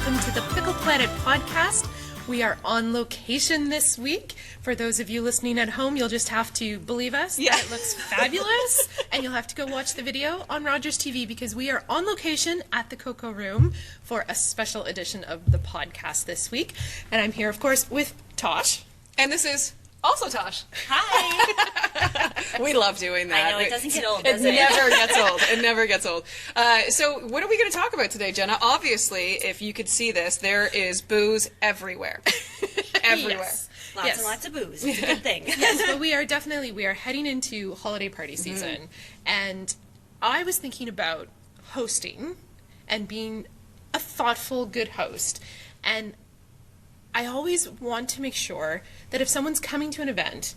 welcome to the Pickle Planet podcast. We are on location this week. For those of you listening at home, you'll just have to believe us that it looks fabulous, and you'll have to go watch the video on Rogers TV because we are on location at the Cocoa Room for a special edition of the podcast this week. And I'm here, of course, with Tosh. And this is also Tosh. Hi. We love doing that. I know, it doesn't get old, does it? It never gets old. It never gets old. So what are we going to talk about today, Jenna? Obviously, if you could see this, there is booze everywhere. Everywhere. Yes. Lots and lots of booze. It's a good thing. Yes, but we are heading into holiday party season, and I was thinking about hosting and being a thoughtful, good host, and I always want to make sure that if someone's coming to an event,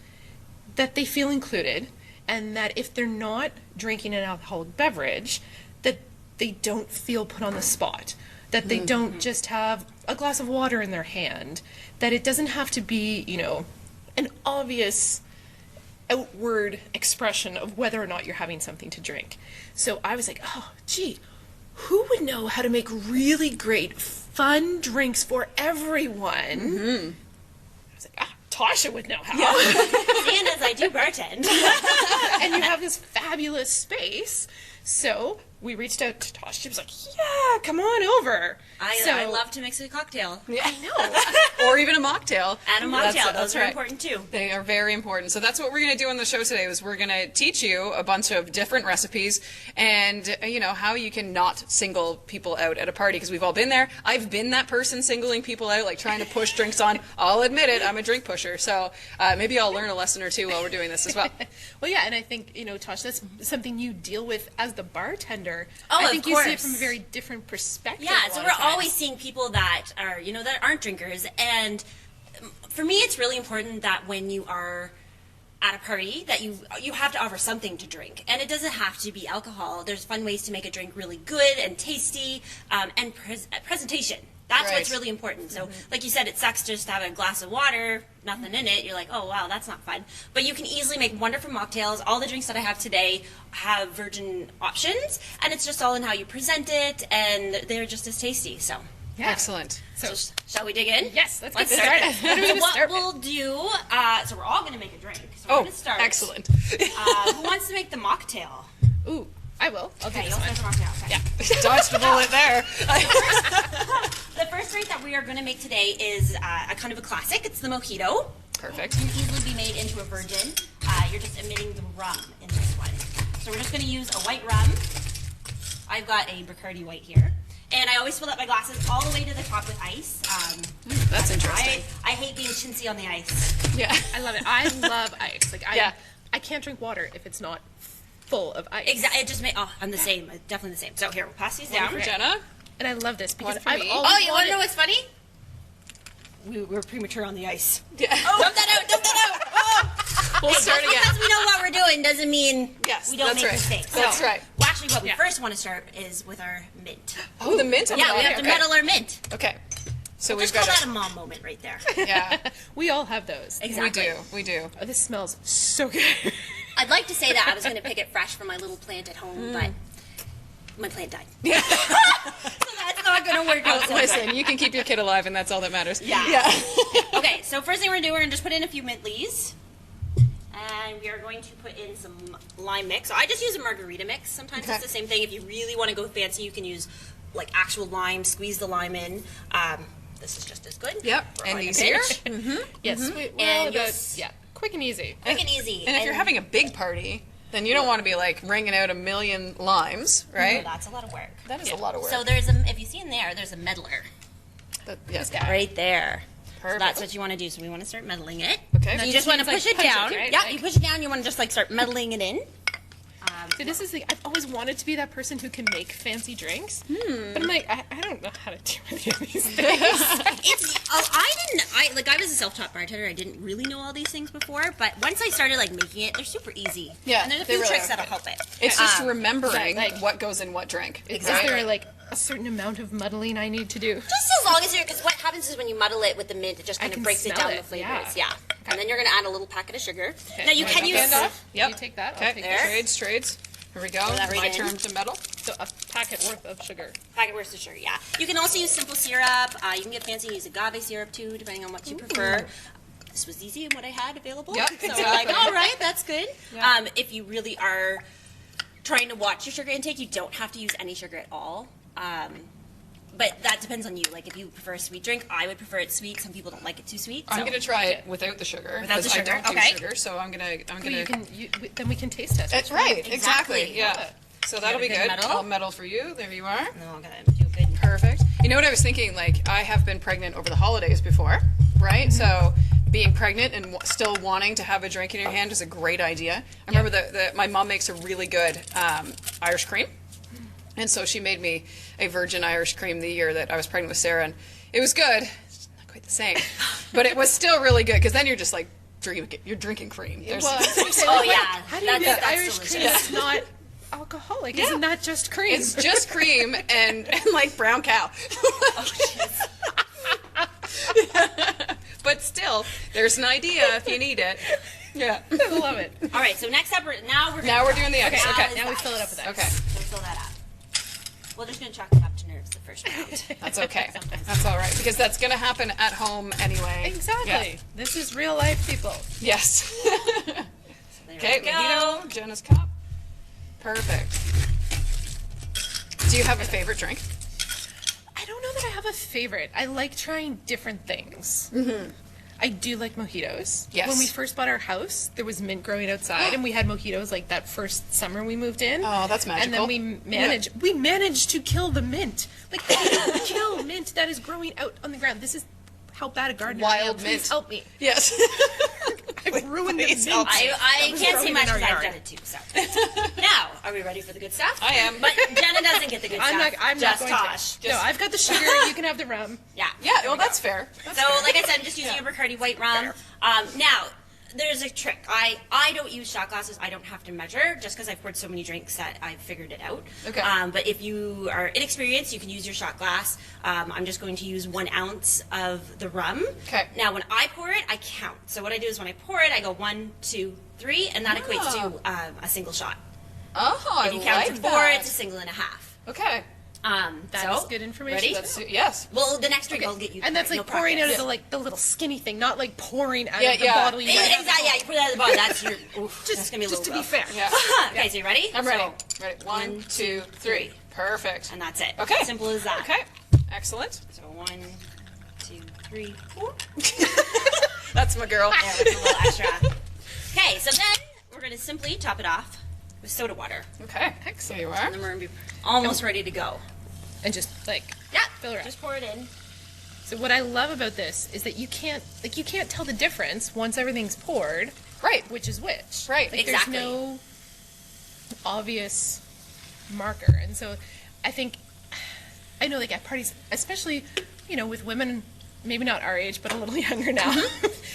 that they feel included, and that if they're not drinking an alcoholic beverage, that they don't feel put on the spot, that they don't just have a glass of water in their hand, that it doesn't have to be, an obvious outward expression of whether or not you're having something to drink. So I was like, oh, gee, who would know how to make really great, fun drinks for everyone? I was like, Tosha would know how. Seeing as I do bartend. And you have this fabulous space. So we reached out to Tosh. She was like, yeah, come on over. I love to mix a cocktail. Yeah. I know. Or even a mocktail. And a mocktail. Those are important too. They are very important. So that's what we're going to do on the show today is we're going to teach you a bunch of different recipes and, how you can not single people out at a party because we've all been there. I've been that person singling people out, like trying to push drinks on. I'll admit it. I'm a drink pusher. So maybe I'll learn a lesson or two while we're doing this as well. Well, yeah, and I think, Tosh, that's something you deal with as the bartender. Oh, I think of you course. see it from a very different perspective. Yeah, so we're always seeing people that are, that aren't drinkers. And for me, it's really important that when you are at a party that you have to offer something to drink. And it doesn't have to be alcohol. There's fun ways to make a drink really good and tasty and presentation. That's what's really important. So, like you said, it sucks just to have a glass of water, nothing in it. You're like, oh, wow, that's not fun. But you can easily make wonderful mocktails. All the drinks that I have today have virgin options, and it's just all in how you present it, and they're just as tasty. So, yeah. Excellent. So shall we dig in? Yes, let's get started. started. What we'll do, so we're all going to make a drink. So we're going to start. Excellent. Who wants to make the mocktail? Ooh, I will. I'll do Okay, this you'll one. start the mocktail. Okay. Yeah. Dodged a bullet there. The first drink that we are going to make today is a kind of a classic. It's the mojito. Perfect. It can easily be made into a virgin. You're just omitting the rum in this one. So we're just going to use a white rum. I've got a Bacardi white here. And I always fill up my glasses all the way to the top with ice. That's interesting. I hate being chintzy on the ice. Yeah. I love it. I love ice. I can't drink water if it's not full of ice. Exactly. It just I'm the same. Definitely the same. So here, we'll pass these down. For Jenna. And I love this because One for I've me. always You want to know what's funny? We're premature on the ice. Yeah. Dump that out! Dump that out! Oh. We'll start Just again. because we know what we're doing doesn't mean we don't make mistakes. That's So, right. Well, actually, what we first want to start is with our mint. Oh, the mint? Yeah, we have to muddle our mint. Okay. So Just we've call got that a mom moment right there. Yeah. We all have those. Exactly. We do. Oh, this smells so good. I'd like to say that I was going to pick it fresh from my little plant at home, but my plant died. Yeah. So that's not going to work out. So Listen, you can keep your kid alive, and that's all that matters. Yeah. Okay, so first thing we're going to do, we're going to just put in a few mint leaves. And we are going to put in some lime mix. So I just use a margarita mix. Sometimes it's the same thing. If you really want to go fancy, you can use like actual lime, squeeze the lime in. This is just as good. Yep, and easier. Yes, quick and easy. Quick and easy. And if you're having a big party, then you don't want to be like wringing out a million limes, right? No, that's a lot of work. That is a lot of work. So if you see in there's a meddler. Yes. Right there. Perfect. So that's what you want to do. So we want to start meddling it. Okay. So you just want to push it down. right? Yeah, you push it down. You want to just like start meddling it in. So this is I've always wanted to be that person who can make fancy drinks, but I'm like, I don't know how to do any of these things. I was a self-taught bartender. I didn't really know all these things before, but once I started like making it, they're super easy. Yeah, and there's a they few really tricks are. that'll help it. It's just remembering like- what goes in what drink. Is there like a certain amount of muddling I need to do? Just as long as because what happens is when you muddle it with the mint, it just kind of can breaks it smell down it, the flavors. yeah. Yeah. And then you're going to add a little packet of sugar. Okay. Now you can use... Hand off. Yep. You take that. I'll Okay. take There. that. Trades. Here we go. that right My in. turn to meddle. So packet worth of sugar. Packet worth of sugar, yeah. You can also use simple syrup. You can get fancy and use agave syrup too, depending on what you prefer. This was easy in what I had available. Yep, So exactly. we're like, all right, that's good. Yeah. If you really are trying to watch your sugar intake, you don't have to use any sugar at all. But that depends on you. Like if you prefer a sweet drink, I would prefer it sweet. Some people don't like it too sweet. I'm so- gonna try it without the sugar. Without the 'cause sugar, I don't okay. do sugar, so I'm gonna. Then we can taste test. That's right. Exactly. Exactly. Yeah. So that'll be good good. medal? I'll medal for you. There you are. No, I'm gonna do a good. Perfect. You know what I was thinking? Like, I have been pregnant over the holidays before, right? So being pregnant and still wanting to have a drink in your hand is a great idea. I remember that my mom makes a really good Irish cream. And so she made me a virgin Irish cream the year that I was pregnant with Sarah, and it was good. It's not quite the same, but it was still really good because then you're just like you're drinking cream. There's, Oh yeah. How do you That's- make that's Irish cream delicious. that's not alcoholic? Isn't that just cream? it's just cream and like brown cow. Oh, jeez. But still, there's an idea if you need it. Yeah. I love it. All right. So next up, now we're Now we're doing the ice. Okay. Now we fill it up with ice. Okay. We'll fill that up. Well, there's going to chalk it up to nerves the first round. That's okay. That's all right because that's going to happen at home anyway. Exactly. Yeah. This is real life, people. Yes. There Okay, we go. mojito, Jenna's cup. Perfect. Do you have a favorite drink? I don't know that I have a favorite. I like trying different things. I do like mojitos. Yes. When we first bought our house, there was mint growing outside, and we had mojitos like that first summer we moved in. Oh, that's And magical. then we managed to kill the mint. Like kill mint that is growing out on the ground. This is how bad a gardener I am. Wild Please mint. help me. Yes. I've ruined the Please mint. help me. I was can't growing say in much our because I've yard. done it too. So now, are we ready for the good stuff? I am. But Jenna doesn't get the good I'm stuff. not just going Tosh. to. No, I've got the sugar. You can have the rum. Yeah. Yeah, well, that's fair. That's So, fair. like I said, I'm just using a Bacardi white rum. Now, there's a trick. I don't use shot glasses. I don't have to measure just because I've poured so many drinks that I've figured it out. Okay. But if you are inexperienced, you can use your shot glass. I'm just going to use 1 ounce of the rum. Okay. Now, when I pour it, I count. So what I do is when I pour it, I go 1, 2, 3, and that equates to a single shot. Oh, If you I count like to 4, that. it's a single and a half. Okay. That is So, good information. Ready? That's, yes. Well, the next drink I'll get you. And that's like no pouring out practice. of the little skinny thing, not like pouring out Yeah, of the yeah. bottle. You Exactly. Yeah, you put that at the bottom. That's your. Oof, Just, that's gonna be a just to little be rough. fair. Yeah. Okay, so you ready? I'm ready. So, Ready. 1, 2, 3. Perfect. and that's it. Okay. Simple as that. Okay. Excellent. So 1, 2, 3, 4. That's my girl. Yeah, with a little extra. Okay, so then we're gonna simply top it off with soda water, Okay. Excellent. There you are. and then we're gonna be almost ready to go. And just like Yeah. fill her up. Just pour it in. So what I love about this is that you can't tell the difference once everything's poured, Right. which is which. Right. Like Exactly. there's no obvious marker. And so I think I know like at parties, especially, with women maybe not our age, but a little younger now.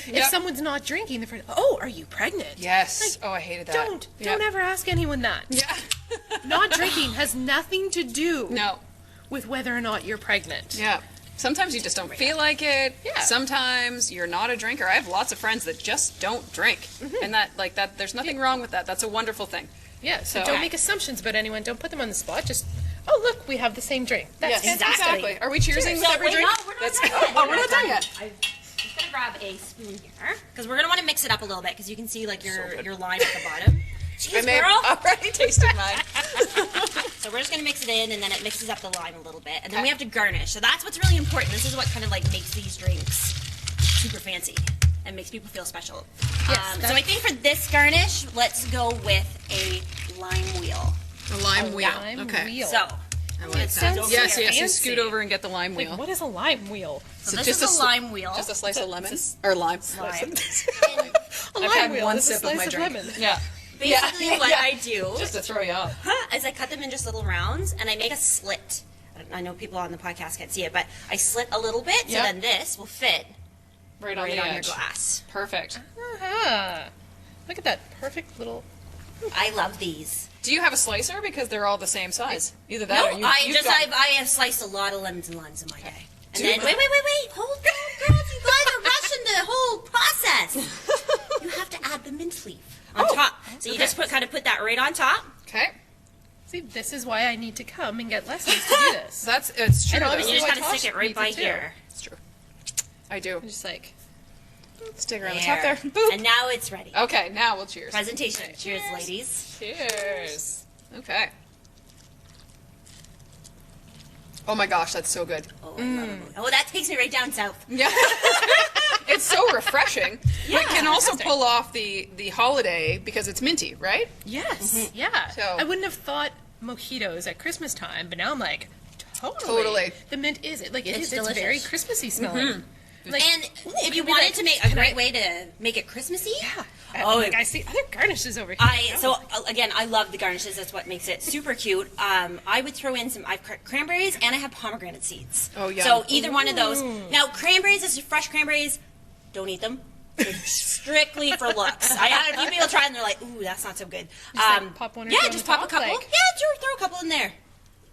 If Yep. someone's not drinking, they're afraid, oh, are you pregnant? Yes. Oh, I hated that. Don't ever ask anyone that. Yeah. Not drinking has nothing to do No. with whether or not you're pregnant. Yeah. Sometimes you just don't feel like it. Yeah. Sometimes you're not a drinker. I have lots of friends that just don't drink. And that there's nothing wrong with that. That's a wonderful thing. Yeah, so So- don't make assumptions about anyone. Don't put them on the spot. Just, oh, look, we have the same drink. That's Yes, fantastic. exactly. Are we cheersing with So, every wait, drink? no, we're not That's done good. yet. Oh, we're not done yet. I'm just gonna grab a spoon here because we're gonna want to mix it up a little bit because you can see like your line at the bottom. I Jeez, may girl. have already tasted mine. So we're just gonna mix it in, and then it mixes up the lime a little bit, and then we have to garnish. So that's what's really important. This is what kind of like makes these drinks super fancy and makes people feel special. Yes, So I think for this garnish, let's go with a lime wheel. A lime wheel. Lime Okay. wheel. So I I'm like gonna that. scoot over Yes, here. yes. You Fancy. scoot over and get the lime Like, wheel. what is a lime wheel? So this just is a lime wheel. Just a slice of lemon or lime. Lime. A I've lime had wheel one is a sip of slice my of drink. lemon. Yeah. Basically, Yeah, what yeah. I do Just to throw you off. is I cut them in just little rounds, and I make a slit. I know people on the podcast can't see it, but I slit a little bit, so Yep. then this will fit Right on right the on your edge. glass. Perfect. Ah, look at that perfect little. I love these. Do you have a slicer because they're all the same size? Either that or No, you. I got- have sliced a lot of lemons and limes in my day. And Do then you- wait, hold on, girls, you guys are rushing the whole process. You have to add the mint leaf on top. So you just put that right on top. Okay. See, this is why I need to come and get lessons to do this. It's true. And though. obviously You just why gotta Tosh stick it right needs by too. here. It's true. I do. I'm just like, Stick around the top there. There. Boop. And now it's ready. Okay, now we'll cheers. Presentation. Cheers, ladies. Cheers. Okay. Oh my gosh, that's so good. Oh, I love it. Oh, that takes me right down south. Yeah. It's so refreshing. Yeah, but can also fantastic. pull off the holiday because it's minty, right? yes, yeah. So- I wouldn't have thought mojitos at Christmas time, but now I'm like, totally. Totally. The mint is it. Like, it's delicious. very Christmassy smelling. Like, And if you maybe wanted like- to make a great way to make it Christmassy, yeah. Oh, Like, I see other garnishes over here. Again, I love the garnishes. That's what makes it super cute. I would throw in I have cranberries and I have pomegranate seeds. Oh, yum. So either one of those. Now cranberries, this is fresh cranberries. Don't eat them. They're strictly for looks. I had a few people try and they're like, "Ooh, that's not so good." like, pop one or yeah, two on just the pop a top, couple. like- Yeah, sure, throw a couple in there.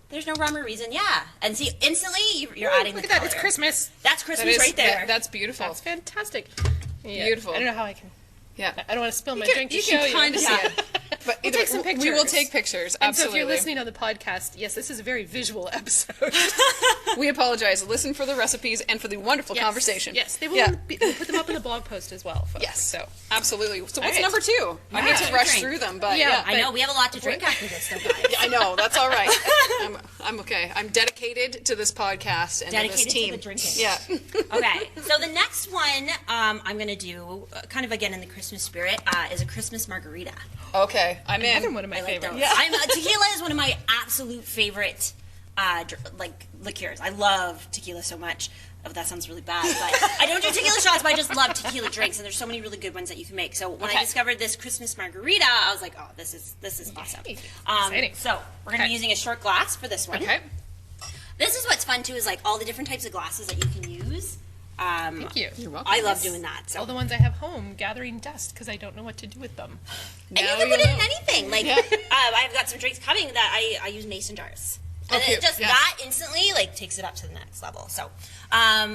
There's no rhyme or reason. Yeah, and see, instantly you're adding Look the at that. color. It's Christmas. That's That Christmas is, right there. that's beautiful. That's fantastic. Yeah. Beautiful. I don't know how I can. Yeah. I don't want to spill my You drink to can show you. kind of see Yeah. it. But We'll either take some way, we will pictures. take pictures. And so Absolutely. if you're listening on the podcast, yes, this is a very visual episode. We apologize. Listen for the recipes and for the wonderful Yes. conversation. Yes, they will Yeah. we'll put them up in the blog post as well, folks. Yes. So Absolutely. So what's right. number 2? I hate to Yeah. rush Drink. through them, but Yeah, yeah. I know we have a lot to drink after this, though, guys. I know. That's all right. I'm okay. I'm dedicated to this podcast and Dedicated to this team. to the drinking. Yeah. Okay, so the next one I'm going to do, kind of again in the Christmas spirit, is a Christmas margarita. Okay. I'm another in. one of my I like favorites. those. Yeah. Tequila is one of my absolute favorite liqueurs. I love tequila so much. Oh, that sounds really bad, but I don't do tequila shots, but I just love tequila drinks, and there's so many really good ones that you can make. So when I Okay. discovered this Christmas margarita, I was like, oh, this is awesome. Exciting. So we're going to Okay. be using a short glass for this one. Okay. This is what's fun too, is like all the different types of glasses that you can use. Thank you. You're welcome. I love doing that. So All the ones I have home gathering dust because I don't know what to do with them. and you Now can you put it in know. anything. Like Yeah. I've got some drinks coming that I use mason jars. And Okay, it just yeah. that instantly like takes it up to the next level. So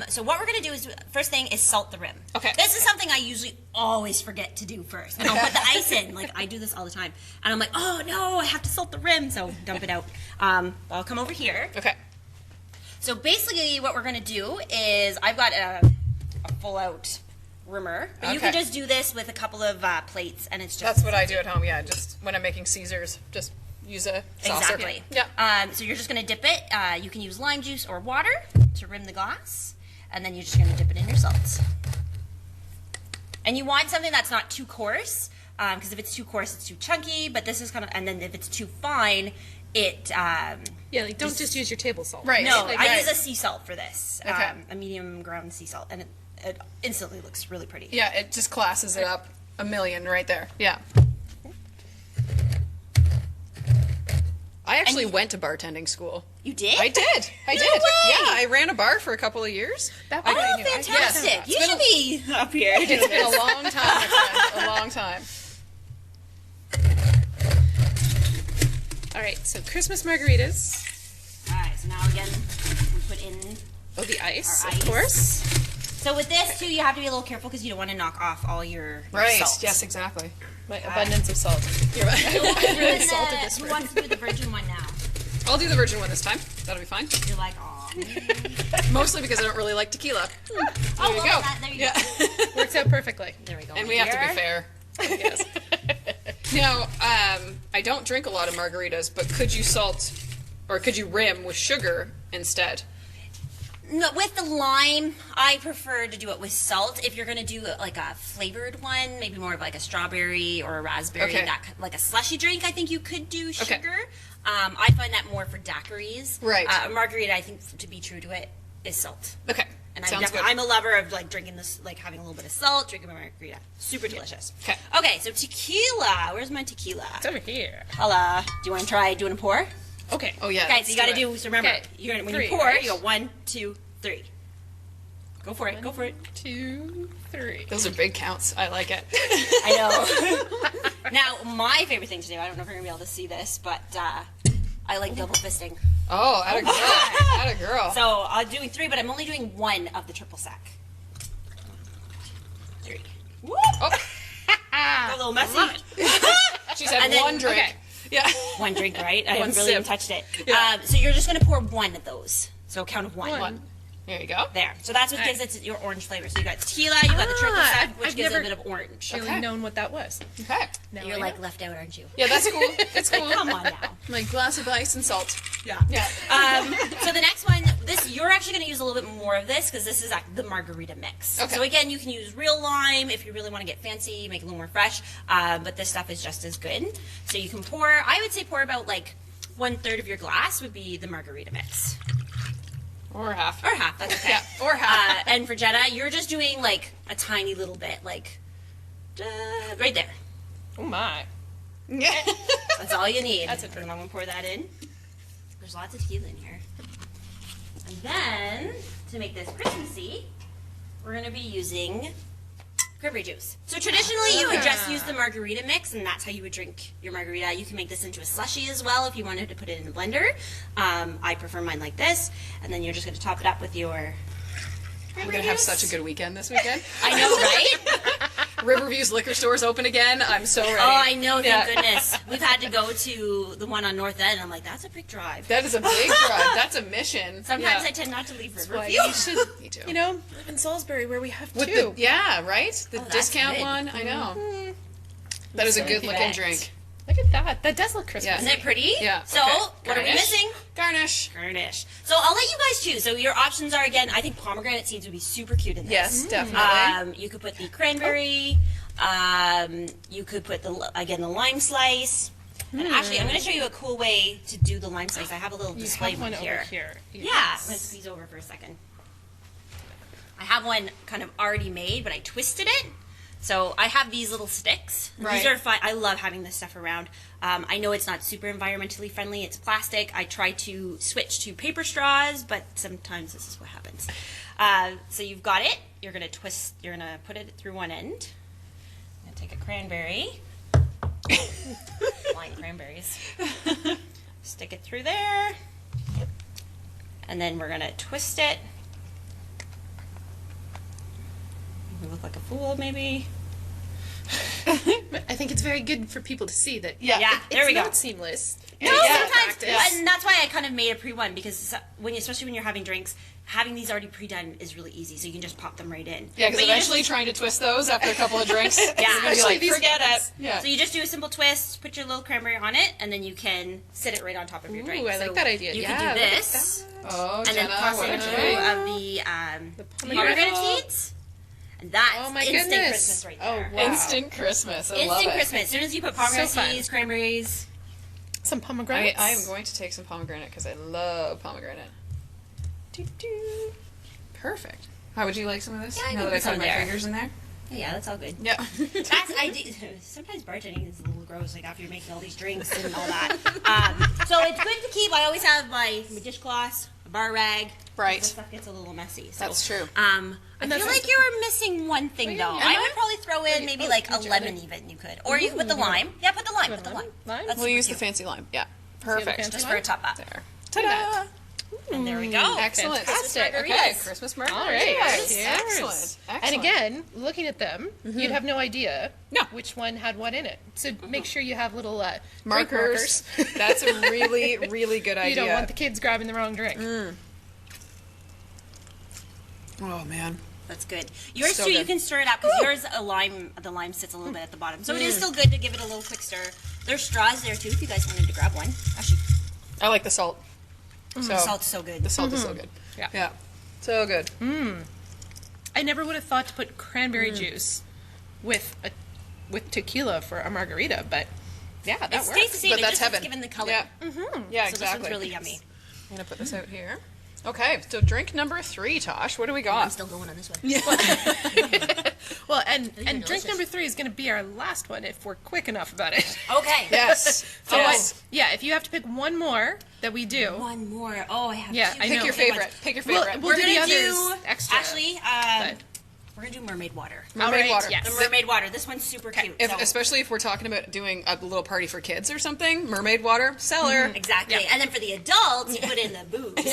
so what we're gonna do is first thing is salt the rim. Okay. This is something I usually always forget to do first. And I'll put the ice in. Like I do this all the time. And I'm like, oh no, I have to salt the rim, so dump it out. I'll come over here. Okay. So basically what we're gonna do is I've got a full out rimmer. But you can Okay. just do this with a couple of plates and it's just That's what I do at home. Yeah. Just when I'm making Caesars, just use a saucer. Exactly. Yeah. So you're just going to dip it. You can use lime juice or water to rim the glass, and then you're just going to dip it in your salt. And you want something that's not too coarse, because if it's too coarse, it's too chunky. But this is kind of, and then if it's too fine, it. Yeah, like don't just use your table salt. Right. No, Like, I right. use a sea salt for this. Okay. A medium ground sea salt, and it instantly looks really pretty. Yeah. It just classes it up a million right there. Yeah. I actually went to bartending school. You did? I did. I No did. way. Yeah, I ran a bar for a couple of years. That Oh, part I knew. I- fantastic! yes. You should be up here. It's been a long time, my friend. A long time. All right, so Christmas margaritas. All right, so now again, we put in. Oh, the ice, Our of ice. course. So with this too, you have to be a little careful because you don't want to knock off all your Right. salt. Yes, exactly. My abundance of salt. You're right. I really salted this Who one. wants to do the virgin one now? I'll do the virgin one this time. That'll be fine. You're like, oh. Mostly because I don't really like tequila. Oh, There you well, go. There you Yeah. go. Works out perfectly. There we go. And we have to be Here. fair. Yes. Now, I don't drink a lot of margaritas, but could you salt or could you rim with sugar instead? No, with the lime, I prefer to do it with salt. If you're going to do like a flavored one, maybe more of like a strawberry or a raspberry, Okay. like a slushy drink, I think you could do Okay. sugar. I find that more for daiquiris. Right. A margarita, I think, to be true to it, is salt. Okay. And Sounds good. I'm a lover of like drinking this, like having a little bit of salt, drinking my margarita. Super delicious. Okay. Okay, so tequila. Where's my tequila? It's over here. Holla. Do you want to try doing a pour? Okay. Oh yeah. Okay, let's so you got to it. do. So remember, Okay, you're gonna, when three, you pour, right? you go 1, 2, 3. Go for it. Go for it. 2, 3. Those are big counts. I like it. I know. Now, my favorite thing to do. I don't know if you're gonna be able to see this, but I like double fisting. Oh, atta girl. Atta girl. So I'm doing 3, but I'm only doing 1 of the triple sec. 3. Whoop! Oh, A little messy. she's had And then- one drink. Okay. Yeah. One drink, right? I haven't really sip. even touched it. Yeah. So you're just going to pour one of those. So count of one. One. There you go. There. So that's what gives it your orange flavor. So you got tequila, you got the triple sec, which I've gives it a never bit of orange. Really known what that was. Okay. Now You're I like know. left out, aren't you? Yeah, that's cool. It's cool. Come on now. Like glass of ice and salt. Yeah. Yeah. So the next one, you're actually going to use a little bit more of this because this is the margarita mix. Okay. So again, you can use real lime if you really want to get fancy, make it a little more fresh. But this stuff is just as good. So you can pour. I would say pour about like 1/3 of your glass would be the margarita mix. Or half. Or half. That's okay. Yeah. Or half. And for Jenna, you're just doing like a tiny little bit, like right there. Oh my. Yeah. That's all you need. That's it. And I'm going to pour that in. There's lots of tequila in here. And then, to make this Christmassy, we're going to be using cranberry juice. So traditionally, you would just use the margarita mix, and that's how you would drink your margarita. You can make this into a slushie as well if you wanted to put it in a blender. I prefer mine like this. And then you're just going to top it up with your I'm going to have such a good weekend this weekend. I know, right? Riverview's liquor store's open again. I'm so ready. Oh, I know, thank Yeah. goodness. We've had to go to the one on North End, and I'm like, that's a big drive. That is a big drive. That's a mission. Sometimes yeah. I tend not to leave Why Riverview. you should, Me too. you know, live in Salisbury where we have With two. the, yeah, right? The that's discount good. one. I know. That is a good looking Correct. drink. Look at that. That does look Christmas. Yeah. Isn't it pretty? Yeah. So, okay. what are we Garnish. missing? Garnish. Garnish. So, I'll let you guys choose. So, your options are, again, I think pomegranate seeds would be super cute in this. Yes, definitely. You could put the cranberry. You could put, the lime slice. And actually, I'm going to show you a cool way to do the lime slice. I have a little You display have one here. over here. Yeah. Yes. I'm going to squeeze over for a second. I have one kind of already made, but I twisted it. So I have these little sticks. Right. These are fun. I love having this stuff around. I know it's not super environmentally friendly. It's plastic. I try to switch to paper straws, but sometimes this is what happens. So you've got it. You're going to twist. You're going to put it through one end. I'm going to take a cranberry. Flying cranberries. Stick it through there. And then we're going to twist it. You look like a fool, maybe. I think it's very good for people to see that. Yeah. There we it's go. not seamless. No, Yeah, sometimes, practice. and that's why I kind of made a pre-one because especially when you're having drinks, having these already pre-done is really easy. So you can just pop them right in. Yeah, because But you eventually trying to twist those after a couple of drinks, Yeah. you're gonna be Especially like, these forget ones. it. Yeah. So you just do a simple twist, put your little cranberry on it, and then you can sit it right on top of your drink. Ooh, I like So that idea. You Yeah, can do look at this, Oh, and then Jenna, toss what in a a few treat. of the pomegranate. pomegranate seeds, and that's Oh my instant goodness. Christmas right Oh, there. wow. Instant Christmas. I love Instant it. Christmas. As soon as you put pomegranate So fun. seeds, cranberries. Some pomegranates. I am going to take some pomegranate because I love pomegranate. Doo-doo. Perfect. How would you like some of this? Yeah, I now can that I put some put my there. fingers in there? Yeah, that's all good. Yeah. That's I do. Sometimes bartending is a little gross, like after you're making all these drinks and all that. So it's good to keep. I always have my dishcloth, a bar rag. Right. This stuff gets a little messy. So, That's true. I And feel that's like you're missing one thing though. yeah. I would probably throw in maybe like a can you lemon even. You could, or you could put the lime. Yeah, put the lime. Put the lime. Lime? That's We'll super use the cute. fancy lime. Yeah. fancy Perfect. Just for a top up. There. Look at Ta-da! that. And there we go. Excellent. Fantastic. Okay. Margaritas. Christmas margaritas. All right. Yes. Cheers. Excellent. And Excellent. again, looking at them, you'd have no idea No. which one had what in it. So make sure you have little drink markers. That's a really, really good idea. You don't want the kids grabbing the wrong drink. Oh man. That's good. Yours So too. You good. can stir it up because yours the lime sits a little bit at the bottom, so it is still good to give it a little quick stir. There's straws there too if you guys wanted to grab one. Actually, I like the salt. So the salt's so good. the salt is so good. Yeah. Yeah. So good. I never would have thought to put cranberry juice with tequila for a margarita, but yeah, that It works. stays the same. But It that's just heaven. is given the color. Yeah. Yeah, So exactly. this one's really yummy. I'm gonna put this out here. Okay, so drink number 3, Tosh. What do we I'm got? still going on this one. Well, and are drink delicious. number 3 is going to be our last one if we're quick enough about it. Okay. Yes. So Yes. yeah, if you have to pick one more that we do, One more. Oh, I have Yeah, two. I Pick know. your favorite. Pick your We'll- favorite. we'll do the gonna others extra. Actually, but- we're gonna do mermaid water. Mermaid Alright, water. yes. The mermaid water. This one's super cute. If, so- especially if we're talking about doing a little party for kids or something, mermaid water, seller. Exactly. Yeah. And then for the adults, you put in the booze.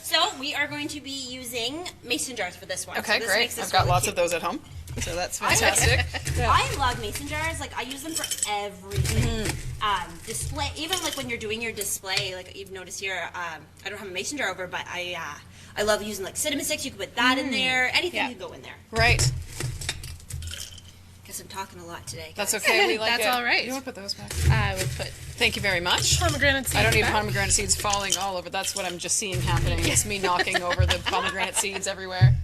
So we are going to be using mason jars for this one. Okay, so this great. makes this I've got really lots cute. of those at home. So that's fantastic. Yeah. I love mason jars. Like I use them for everything. Display, even like when you're doing your display. Like you've noticed here, I don't have a mason jar over, but I love using like cinnamon sticks. You can put that in there. Anything can go in there. Right. Guess I'm talking a lot today. That's okay. We like That's it. all right. You want to put those back? I would put Thank you very much. pomegranate seeds I don't need back. pomegranate seeds falling all over. That's what I'm just seeing happening. It's me knocking over the pomegranate seeds everywhere.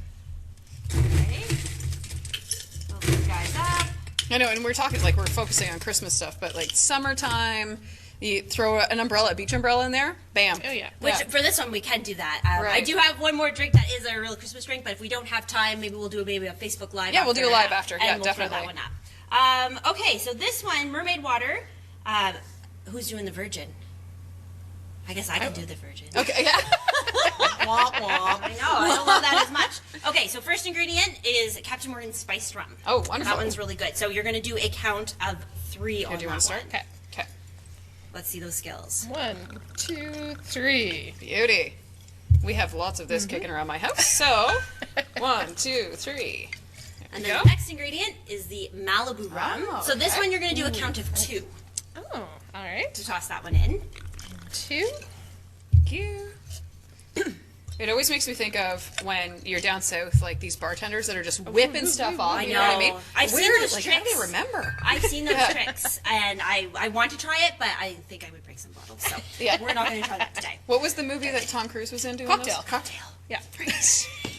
Okay. Fill these guys up. I know, and we're talking, like, we're focusing on Christmas stuff, but, like, summertime, you throw an umbrella, a beach umbrella in there, bam. Oh, yeah. Which for this one we can do that. I Right. do have one more drink that is a real Christmas drink, but if we don't have time, maybe we'll do a Facebook Live. Yeah, we'll do a live after. and Yeah, we'll definitely. Throw that one up. Okay, so this one, mermaid water. Who's doing the virgin? I guess I can do the virgin. Okay, yeah. Womp womp. I know, I don't love that as much. Okay, so first ingredient is Captain Morgan's spiced rum. Oh, wonderful. That one's really good. So you're going to do a count of 3 on Do you that want to start? one. Okay. Okay. Let's see those skills. 1, 2, 3. Beauty. We have lots of this kicking around my house. So, 1, 2, 3. And There then we the next ingredient is the Malibu rum. Oh, So this okay. one you're going to do a count of 2 Oh, all right. to toss that one in. 2. Thank you. It always makes me think of when you're down south, like these bartenders that are just whipping stuff off. I You know what I know. mean? I've seen Weird. those Like, how do tricks. they remember? I've seen those Yeah. tricks, and I want to try it, but I think I would break some bottles. So Yeah. we're not going to try that today. What was the movie that Tom Cruise was in doing Cocktail. those? Cocktail. Yeah.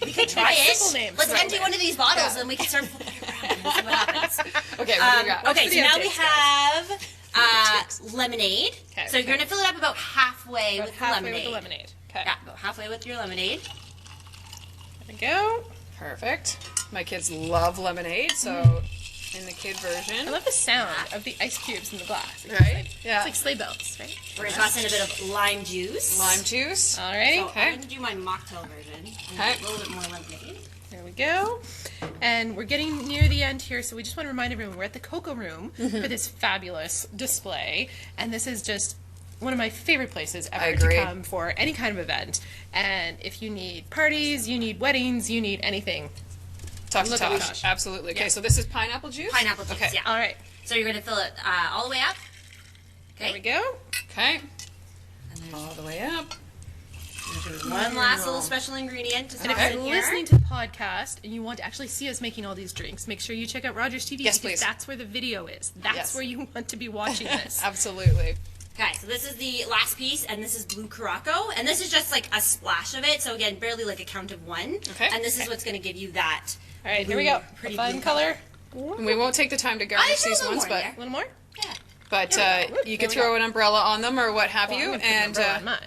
We could try it. Simple names. Let's Right. empty one of these bottles, and we can start flipping it around and see what happens. Okay, what do you got? Okay, so now we videotapes, have lemonade. Okay, So you're going to fill it up about halfway About with the halfway lemonade. with the lemonade. Okay. Yeah, about halfway with your lemonade. There we go. Perfect. My kids love lemonade, so in the kid I version. love the sound of the ice cubes in the glass. It's Right? like, Yeah. It's like sleigh bells, right? We're going to toss in a bit of lime juice. Lime juice. Alrighty. So Okay. I'm going to do my mocktail version. Okay. A little bit more lemonade. There we go. And we're getting near the end here, so we just want to remind everyone we're at the Cocoa Room for this fabulous display. And this is just one of my favorite places I ever to agree. come for any kind of event. And if you need parties, you need weddings, you need anything. Talk to Look at Tosh. Tosh. Absolutely. Okay, Yeah. so this is pineapple juice? Pineapple juice, Okay. yeah. All right. So you're going to fill it all the way up. There we Okay. go. Okay. And there's All the way up. one last little special ingredient to And if toss you're in here. listening to the podcast and you want to actually see us making all these drinks, make sure you check out Rogers TV Yes, because please. that's where the video is. That's Yes. where you want to be watching this. Absolutely. Okay, so this is the last piece, and this is blue Curaçao, and this is just like a splash of it. So again, barely like a count of 1. Okay. And this is what's going to give you that. All right, here we go. A Pretty fun blue color. And we won't take the time to I garnish threw a these little ones, more but in there. A little more? Yeah. you There could we throw go. an umbrella on them or what have Well, I'm you. gonna put an And umbrella on mine.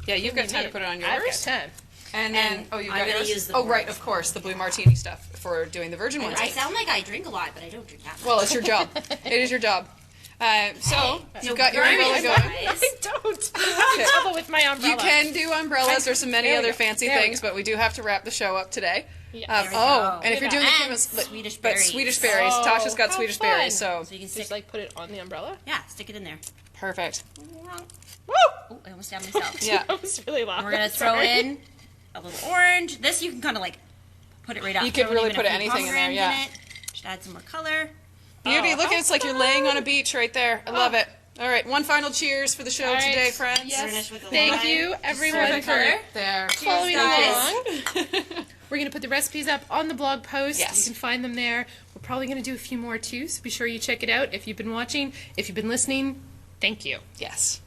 yeah, you've got time to put it on yours. I've got time. And then And oh, you've I'm got gonna yours. use the Oh, right, orange. of course, the blue martini stuff for doing the virgin ones. I sound like I drink a lot, but I don't drink that much. Well, it's your job. It is your job. So you've got your garnish umbrella going. wise, I don't. I'm in trouble with my umbrella. You can do umbrellas. There's so many There we other go. fancy There we things, go. but we do have to wrap the show up today. Yeah. There we Oh, go. and if you're doing the And Christmas, Swedish but berries. Swedish berries. Oh, Tasha's got how Swedish fun. berries, so So you can Just stick, like put it on the umbrella. yeah, stick it in there. perfect. Woo! Oh, I almost stabbed myself. Yeah. That was really loud. We're gonna throw Sorry. in a little orange. This you can kind of like put it right up. You could Throw in really even put a few anything in there, pomegranates yeah. it. Just add some more color. Beauty, Oh, look, how it's like you're laying on a beach right there. I love it. All right, one final cheers for the show All right. today, friends. Yes. Garnish with a Thank lime. you, everyone, Perfect for color. There. following guys. along. We're going to put the recipes up on the blog post. Yes. You can find them there. We're probably going to do a few more too, so be sure you check it out. If you've been watching, if you've been listening, thank you. Yes.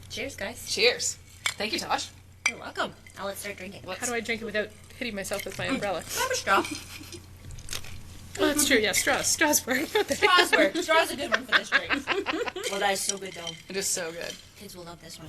Cheers, guys. Cheers. Thank you, Tosh. You're welcome. Now let's start drinking. How do I drink it without hitting myself with my umbrella? Have a straw. Oh, that's true. Yeah, straws. Straws work. Straws work. Straw's a good one for this drink. Well, that is so good, though. It is so good. Kids will love this one.